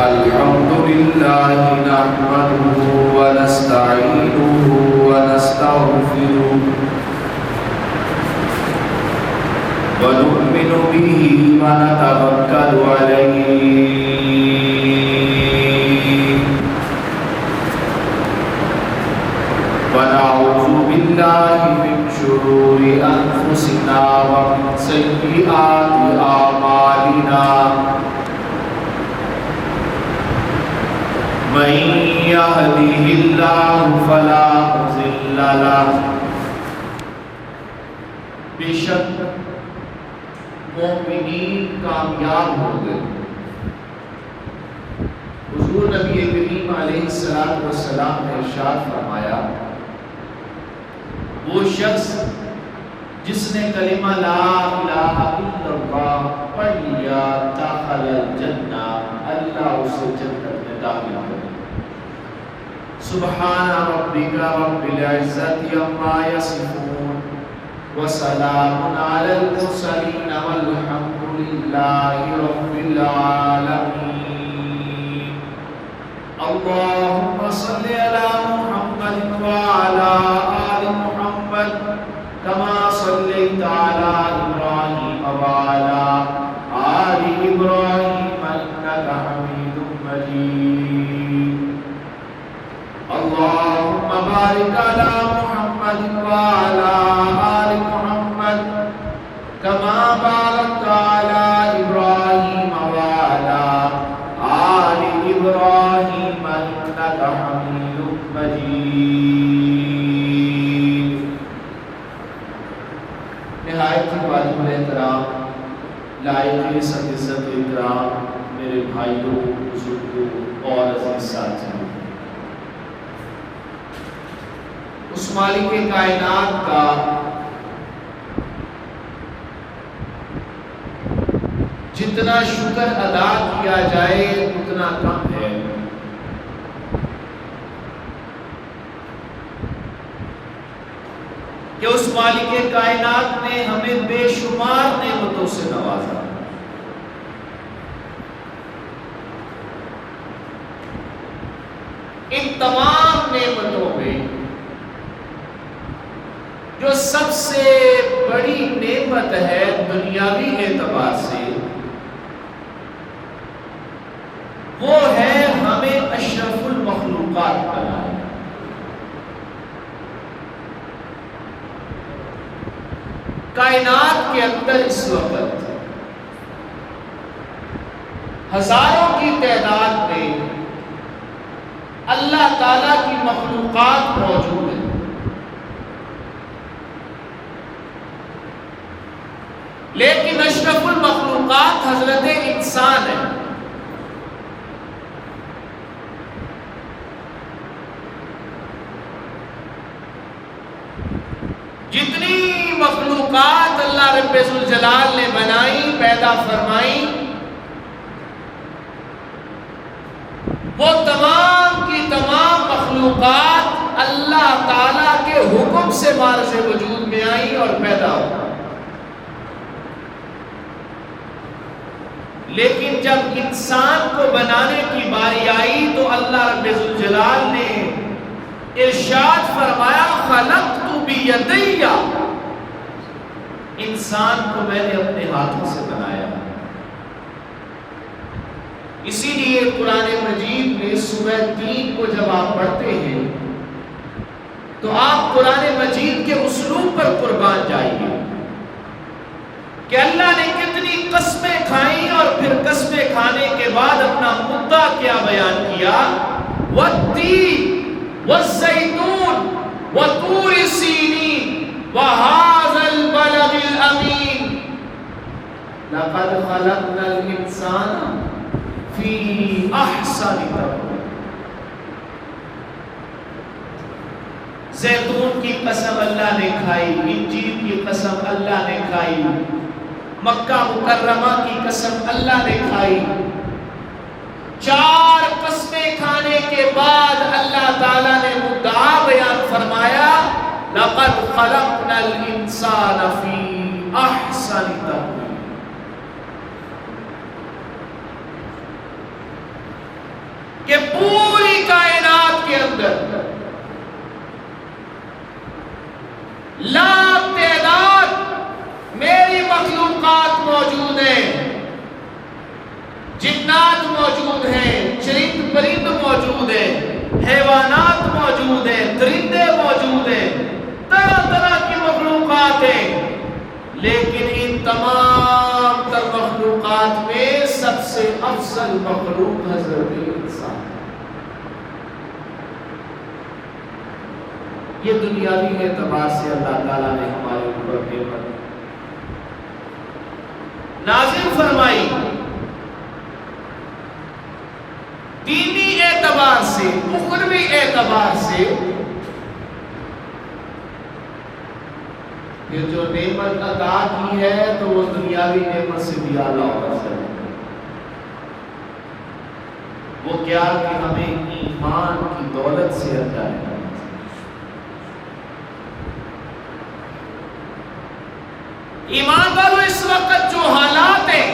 الحمد لله نحمده ونستعينه ونستغفره ونؤمن به ونتوكل عليه ونعوذ بالله من شرور أنفسنا ومن سيئات أعمالنا من يهده الله فلا مضل له بے شک مومنین کامیاب ہو گئے۔ حضور نبی کریم علیہ السلام نے ارشاد فرمایا، وہ شخص جس نے کلمہ لا الہ الا اللہ پڑھ لیا دخل الجنہ، اللہ اسے جنت میں داخل کرے۔ سبحان ربک رب العزت عما یصفون وسلام علی المرسلین والحمد للہ رب العالمین۔ اللہم صلی علی محمد وعلی آل محمد كما صليت على إبراهيم وعلى آل إبراهيم إنك حميد مجيد۔ اللهم بارك على محمد وعلى آل محمد كما باركت على إبراهيم وعلى آل إبراهيم إنك حميد مجيد۔ نہایت ہی واجب احترام لائق سب عزت و اکرام میرے بھائیوں، بزرگوں اور عزیز ساتھیوں، اس مالک کائنات کا جتنا شکر ادا کیا جائے اتنا کم ہے۔ کہ اس مالک کائنات نے ہمیں بے شمار نعمتوں سے نوازا۔ ان تمام نعمتوں میں جو سب سے بڑی نعمت ہے دنیاوی اعتبار سے، وہ ہے ہمیں اشرف المخلوقات بنایا۔ کائنات کے اندر اس وقت ہزاروں کی تعداد میں اللہ تعالی کی مخلوقات موجود ہیں، لیکن اشرف المخلوقات حضرت انسان ہے۔ جتنی مخلوقات اللہ رب ذوالجلال نے بنائی، پیدا فرمائی، وہ تمام کی تمام مخلوقات اللہ تعالیٰ کے حکم سے معرض وجود میں آئی اور پیدا ہو۔ لیکن جب انسان کو بنانے کی باری آئی تو اللہ رب ذوالجلال نے ارشاد فرمایا، خلقت بیدی، انسان کو میں نے اپنے ہاتھوں سے بنایا۔ اسی لیے قرآن مجید میں سورہ 3 کو جب آپ پڑھتے ہیں تو آپ قرآن مجید کے اسلوب پر قربان جائیے کہ اللہ نے کتنی قسمیں کھائیں اور پھر قسمیں کھانے کے بعد اپنا مدعا کیا بیان کیا، والتین والزیتون وطور سینین وهذا البلد الامین لقد خلقنا الانسان فی احسن تقویم۔ زیتون کی قسم اللہ نے کھائی، انجیر کی قسم اللہ نے کھائی، مکہ مکرمہ کی قسم اللہ نے کھائی۔ 4 قسمیں کھانے کے بعد اللہ تعالیٰ نے مدعا بیان فرمایا، لقد خلقنا الانسان فی احسن تقویم۔ کہ پوری کائنات کے اندر لاکھ تعداد میری مخلوقات موجود ہیں، جنات موجود ہیں، چرند پرند موجود ہیں، حیوانات موجود ہیں، درندے موجود ہیں، طرح طرح کی مخلوقات ہیں، لیکن ان تمام تر مخلوقات میں سب سے افضل مخلوق حضرت انسان۔ یہ دنیاوی اعتبار سے اللہ تعالیٰ نے ہمارے اوپر نعمت نازل فرمائی، دینی اعتبار سے، اخروی اعتبار سے یہ جو نعمت عطا کی ہے تو وہ دنیاوی نعمت سے بھی اعلیٰ اور افضل ہے۔ وہ کیا کہ ہمیں ایمان کی دولت سے اللہ نے ایمان والو، اس وقت جو حالات ہیں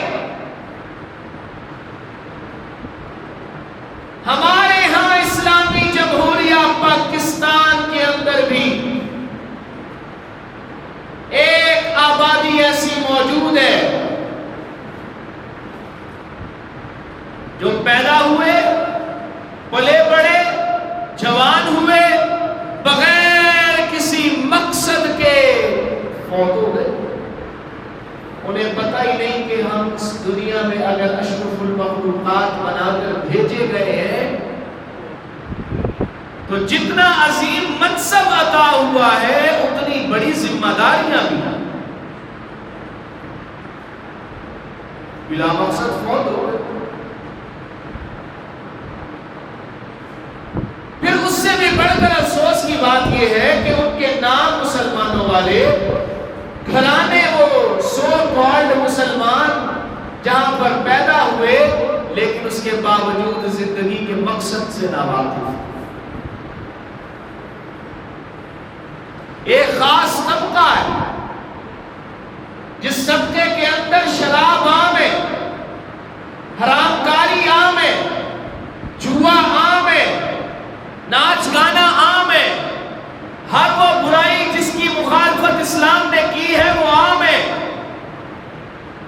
ہمارے ہاں اسلامی جمہوریہ پاکستان کے اندر بھی ایک آبادی ایسی موجود ہے جو پیدا ہوئے، پلے بڑے، جوان ہوئے، بغیر کسی مقصد کے فوت ہو گئے۔ انہیں پتہ ہی نہیں کہ ہم اس دنیا میں اگر اشرف المخلوقات بنا کر بھیجے گئے ہیں تو جتنا عظیم منصب عطا ہوا ہے اتنی بڑی ذمہ داریاں بھی ہیں، بلا مقصد فوت ہو گئے۔ پھر اس سے بھی بڑھ کر افسوس کی بات یہ ہے کہ ان کے نام مسلمانوں والے گھرانے، وہ سو کالڈ مسلمان جہاں پر پیدا ہوئے، لیکن اس کے باوجود زندگی کے مقصد سے ناواقف۔ ایک خاص طبقہ ہے جس طبقے کے اندر شراب عام ہے، حرام کاری عام ہے، جوا عام ہے، ناچ گانا عام ہے، ہر وہ برائی جس کی مخالفت اسلام نے کی ہے وہ عام ہے۔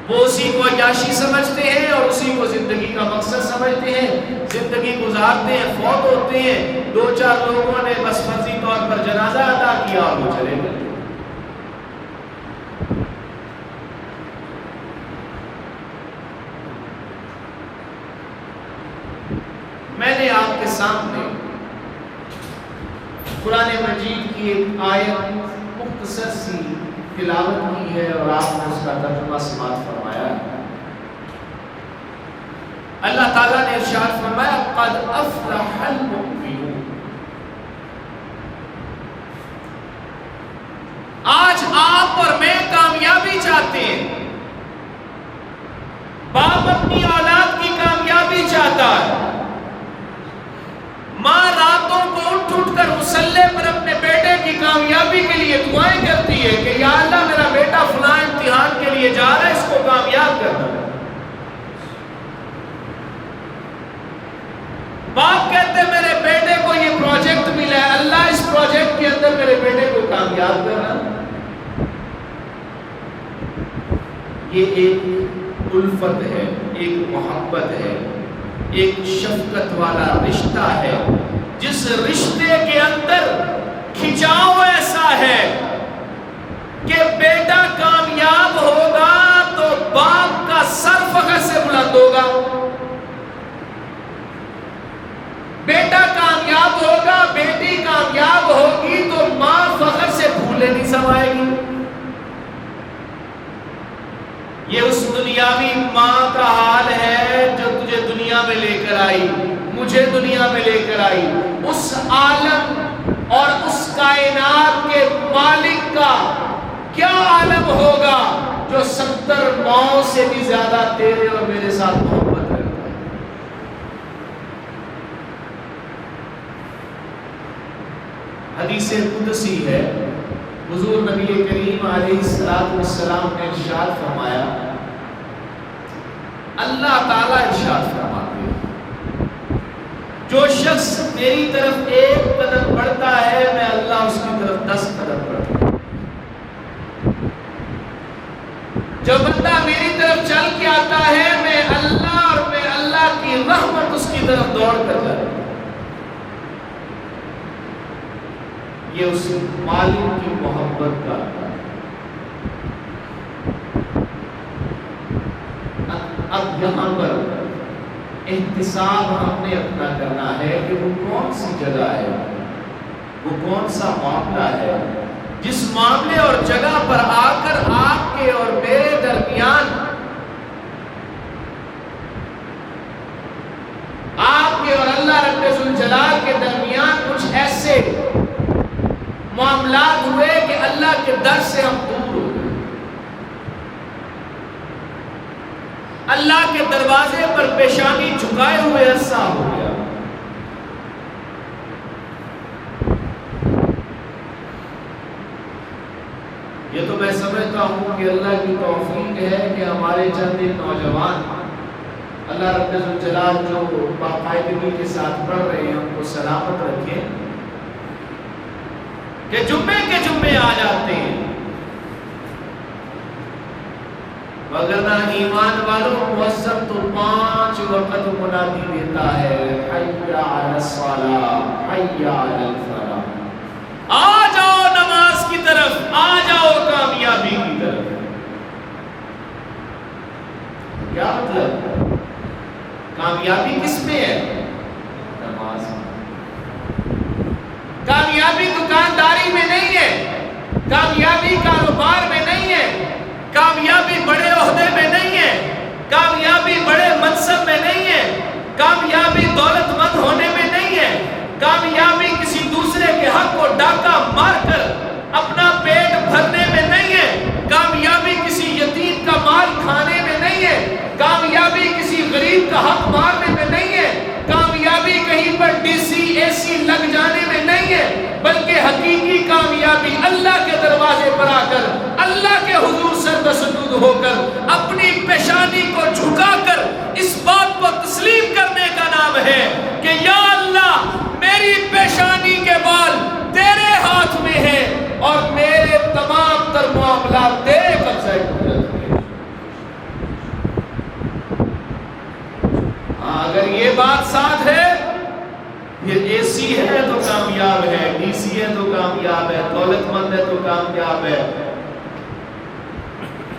وہ اسی کو عیاشی سمجھتے ہیں اور اسی کو زندگی کا مقصد سمجھتے ہیں، زندگی گزارتے ہیں، فوت ہوتے ہیں، دو چار لوگوں نے بس فرضی طور پر جنازہ ادا کیا اور وہ چلے گئے۔ میں نے آپ کے سامنے قرآن مجید کی ایک آیت مختصر سی تلاوت کی ہے اور آپ نے اس کا ترجمہ سماعت فرمایا ہے۔ اللہ تعالیٰ نے ارشاد فرمایا قد افلح المؤمنون۔ آج آپ اور میں کامیابی چاہتے ہیں، باپ اپنی اولاد کی کامیابی چاہتا ہے، ماں راتوں کو اٹھ کر مصلے پر اپنے بیٹے کی کامیابی کے لیے دعائیں کرتی ہے کہ یا اللہ میرا بیٹا فلاں امتحان کے لیے جا رہا ہے، اس کو کامیاب کرنا ہے۔ باپ کہتے ہیں میرے بیٹے کو یہ پروجیکٹ ملا ہے، اللہ اس پروجیکٹ کے اندر میرے بیٹے کو کامیاب کرنا۔ یہ ایک الفت ہے، ایک محبت ہے، ایک شفقت والا رشتہ ہے، جس رشتے کے اندر کھچاؤ ایسا ہے کہ بیٹا کامیاب ہوگا تو باپ کا سر فخر سے بلند ہوگا، بیٹا کامیاب ہوگا، بیٹی کامیاب ہوگی تو ماں فخر سے پھولے نہیں سمائے گی۔ یہ اس دنیاوی ماں کا حال ہے جو تجھے دنیا میں لے کر آئی، مجھے دنیا میں لے کر آئی۔ اس عالم اور اس کائنات کے مالک کا کیا عالم ہوگا جو 70 ماؤں سے بھی زیادہ تیرے اور میرے ساتھ محبت کرتا ہے۔ حدیث قدسی ہے، حضور نبی کریم علیہ السلام نے ارشاد فرمایا، اللہ تعالیٰ ارشاد فرماتے ہیں جو شخص میری طرف ایک قدم بڑھتا ہے میں اللہ اس کی طرف 10 قدم بڑھتا ہوں. جو بندہ میری طرف چل کے آتا ہے میں اللہ کی رحمت اس کی طرف دوڑ کر جاتا ہوں. یہ اس مالک کی محبت کا. اب یہاں پر احتساب ہم نے اپنا کرنا ہے کہ وہ کون سی جگہ ہے، وہ کون سا معاملہ ہے جس معاملے اور جگہ پر آ کر آپ کے اور میرے درمیان، آپ کے اور اللہ رب ذوالجلال کے درمیان کچھ ایسے معاملات ہوئے کہ اللہ کے در سے ہم دور ہو گئے، اللہ کے دروازے پر پیشانی جھکائے ہوئے عرصہ ہو گیا. یہ تو میں سمجھتا ہوں کہ اللہ کی توفیق ہے کہ ہمارے چند نوجوان اللہ رب ذوالجلال جو باقاعدگی کے ساتھ پڑھ رہے ہیں ان کو سلامت رکھیں کہ جمعے کے جمعے آ جاتے ہیں. وگرنہ ایمان والوں مؤذن تو 5 وقت منادی دیتا ہے، حی علی الصلاۃ حی علی الفلاح. آ جاؤ نماز کی طرف، آ جاؤ کامیابی کی طرف. کیا مطلب؟ کامیابی کس میں ہے؟ نماز میں. کامیابی دکانداری میں نہیں ہے، کامیابی کاروبار میں نہیں ہے، کامیابی بڑے عہدے میں نہیں ہے، کامیابی بڑے منصب میں نہیں ہے، کامیابی دولت مند ہونے میں نہیں ہے، کامیابی کسی دوسرے کے حق کو ڈاکہ مار کر اپنا پیٹ بھرنے میں نہیں ہے، کامیابی کسی یتیم کا مال کھانے میں نہیں ہے، کامیابی کسی غریب کا حق مارنے میں نہیں ہے، کامیابی کہیں پر ڈی سی اے سی لگ جانے میں نہیں ہے، بلکہ حقیقی کامیابی اللہ کے دروازے پر آ کر اللہ کے حضور سر بسجود ہو کر اپنی پیشانی کو جھکا کر اس بات کو تسلیم کرنے کا نام ہے کہ یا اللہ میری پیشانی کے بال تیرے ہاتھ میں ہیں اور میرے تمام تر معاملات تیرے قبضے قدرت میں. اگر یہ بات ساتھ ہے، یہ اے سی ہے تو کامیاب ہے، ڈی سی ہے تو کامیاب ہے، دولت مند ہے تو کامیاب ہے،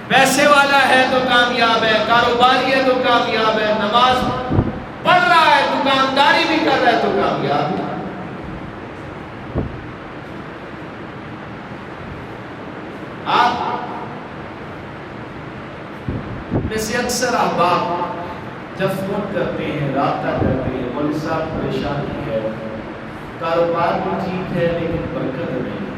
پیسے والا ہے تو کامیاب ہے، کاروباری ہے تو کامیاب ہے، نماز پڑھ رہا ہے، دکانداری بھی کر رہا ہے تو کامیاب ہے. آپ میں سے اکثر احباب جب فون کرتے ہیں، رابطہ کرتے ہیں، مولوی صاحب پریشانی ہے، کاروبار بھی ٹھیک ہے لیکن برکت نہیں ہے.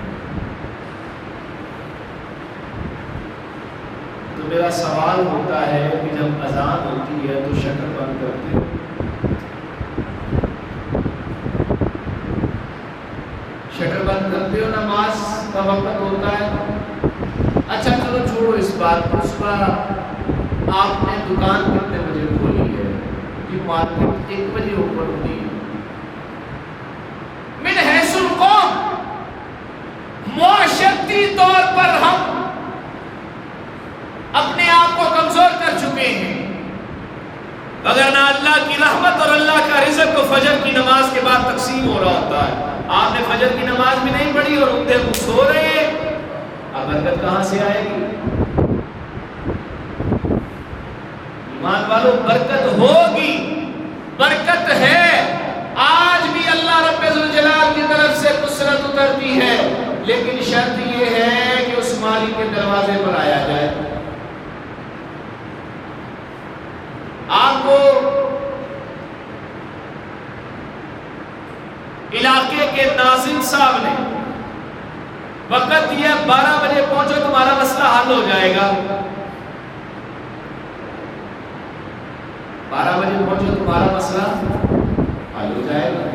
تو میرا سوال ہوتا ہے کہ جب اذان ہوتی ہے تو شکر بند کرتے ہو، شکر بند کرتے ہو، نماز کا وقت ہوتا ہے. اچھا چلو چھوڑو اس بات کو. صبح آپ نے دکان کتنے بجے کھولی ہے؟ کہ مارکیٹ 1 بجے اوپر ہوتی ہے. من حیث القوم معاشرتی طور پر ہم اپنے آپ کو کمزور کر چکے ہیں، وگرنہ اللہ کی رحمت اور اللہ کا رزق کو فجر کی نماز کے بعد تقسیم ہو رہا ہوتا ہے. آپ نے فجر کی نماز بھی نہیں پڑھی اور اندھے کو سو رہے ہیں، اب برکت کہاں سے آئے گی؟ ایمان والو برکت ہوگی، برکت ہے. آج بھی اللہ رب ذوالجلال کی طرف سے نصرت اترتی ہے، لیکن شرط یہ ہے کہ اس مالک کے دروازے پر آیا جائے. آپ کو علاقے کے ناظم صاحب نے وقت دیا 12 بجے پہنچو تمہارا مسئلہ حل ہو جائے گا. 12 بجے پہنچو تمہارا مسئلہ حل ہو جائے گا.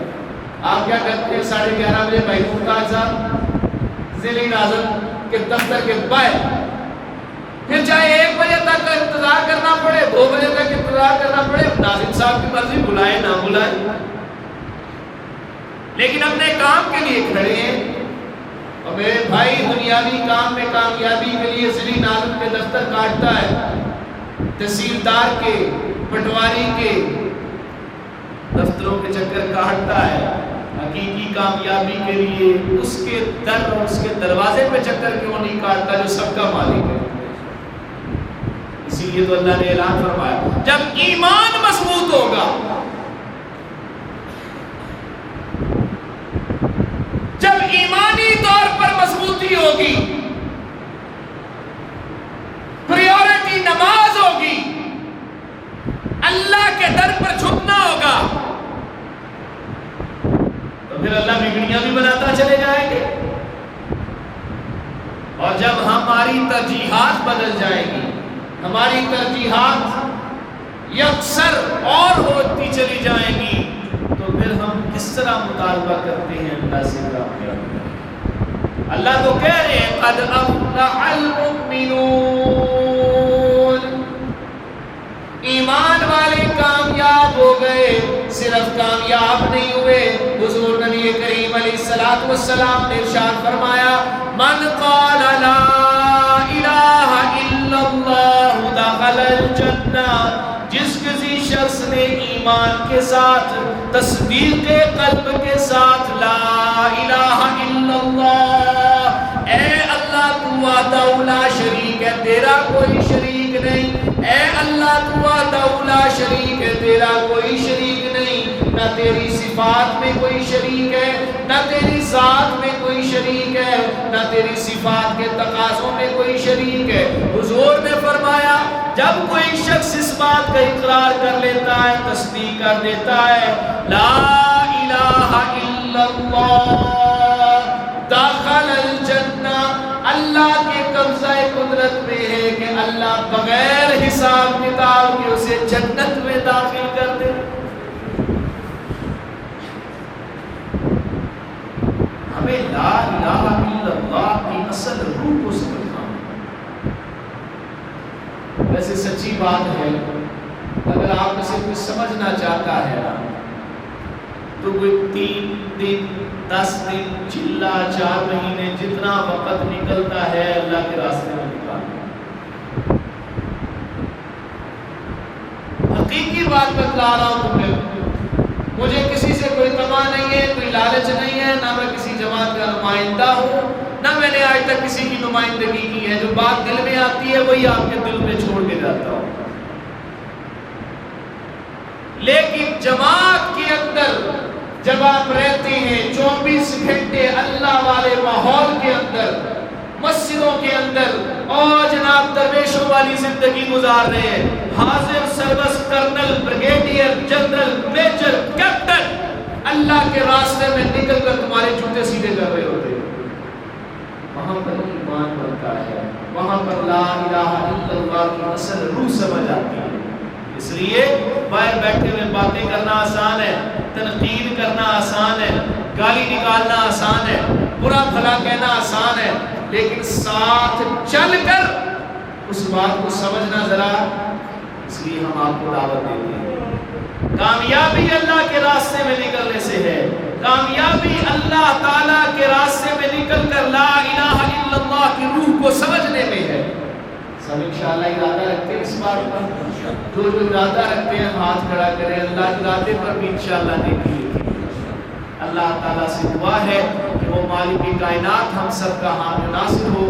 آپ کیا کرتے ہیں؟ 11:30 بجے بھائی ممتاز صاحب ضلع ناظم کے دفتر کے باہر، پھر چاہے 1 بجے تک انتظار کرنا پڑے، 2 بجے تک انتظار کرنا پڑے، ناظم صاحب کی مرضی، بلائے نہ بلائے. لیکن اپنے کام کے لیے کھڑے ہیں، اور میرے بھائی دنیاوی کام میں کامیابی کے لیے ذلی نالم کے دفتر کاٹتا ہے، تحصیلدار کے، پٹواری کے دفتروں کے چکر کاٹتا ہے، حقیقی کامیابی کے لیے اس کے در اور اس کے دروازے پہ چکر کیوں نہیں کاٹتا جو سب کا مالک ہے؟ اسی لیے تو اللہ نے اعلان فرمایا جب ایمان مضبوط ہوگا، جب ایمانی طور پر مضبوطی ہوگی، پریورٹی نماز ہوگی، اللہ کے در پر جھکنا ہوگا، تو پھر اللہ بگڑیاں بھی بناتا چلے جائیں گے، اور جب ہماری ترجیحات بدل جائیں گی، ہماری ترجیحات یکسر اور ہوتی چلی جائیں گی، تو پھر ہم کس طرح مطالبہ کرتے ہیں اللہ سے کامیابی؟ اللہ تو کہہ رہے ہیں قد افلح المؤمنون، ایمان والے کامیاب ہو گئے، صرف کامیاب نہیں ہوئے، حضور نبی کریم علیہ الصلوۃ والسلام نے ارشاد فرمایا من قال لا الہ الا اللہ دخل الجنہ، جس کسی شخص نے ایمان کے ساتھ، تصدیق قلب کے ساتھ لا الہ الا اللہ، اے اللہ تو وحدہ لا شریک ہے، تیرا کوئی شریک نہیں، اے اللہ تو وحدہ لا شریک ہے، تیرا کوئی شریک نہیں، نہ تیری صفات میں کوئی شریک ہے، نہ تیری ذات میں کوئی شریک ہے، نہ تیری صفات کے تقاضوں میں کوئی شریک ہے۔ حضور نے فرمایا جب کوئی شخص اس بات کا اقرار کر لیتا ہے، تصدیق کر دیتا ہے لا الہ الا اللہ داخل الجنہ، اللہ کے قبضہ قدرت میں ہے کہ اللہ بغیر حساب کتاب کے اسے جنت میں داخل کر دے۔ ہمیں لا الہ الا اللہ کی اصل روح کو سمجھنا۔ ویسے سچی بات ہے، اگر آپ میں سے کوئی سمجھنا چاہتا ہے تو کوئی 3 دن 10 دن چلا 4 مہینے جتنا وقت نکلتا ہے اللہ کے راستے میں نکالنا۔ حقیقی بات بتلا رہا ہوں تمہیں، مجھے کسی سے کوئی طمع نہیں ہے، کوئی لالچ نہیں ہے، نہ میں کسی جماعت کا نمائندہ ہوں، نہ میں نے آج تک کسی کی نمائندگی کی ہے۔ جو بات دل میں آتی ہے وہی آپ کے دل میں چھوڑ کے جاتا ہوں۔ لیکن جماعت کے اندر جب آپ رہتے ہیں 24 گھنٹے اللہ والے ماحول کے اندر، مسجدوں کے اندر، اور جناب درویشوں والی زندگی گزار رہے ہیں، حاضر service colonel, brigadier, general, major, captain اللہ کے راستے میں نکل کر تمہارے جوتے سیدھے کر رہے ہوتے ہیں، وہاں پر ایمان بنتا ہے، وہاں پر لا الہ الا اللہ کی اصل روح سمجھ آتی ہے۔ اس لیے باہر بیٹھے ہوئے باتیں کرنا آسان ہے، تنقید کرنا آسان ہے، گالی نکالنا آسان ہے، برا بھلا کہنا آسان ہے، لیکن ساتھ چل کر اس بات کو سمجھنا ذرا، اس لیے ہم آپ کو دعوت دیتے ہیں۔ کامیابی اللہ کے راستے میں نکلنے سے ہے، کامیابی اللہ تعالیٰ کے راستے میں نکل کر لا الہ الا اللہ کی روح کو سمجھنے میں ہے۔ سب انشاءاللہ ارادہ رکھتے ہیں اس بات پر، جو ارادہ رکھتے ہیں ہاتھ کھڑا کریں، اللہ کے ارادے پر بھی انشاءاللہ دیکھیے۔ اللہ تعالیٰ سے دعا ہے کہ وہ مالک کائنات ہم سب کا حامی ناصر ہو۔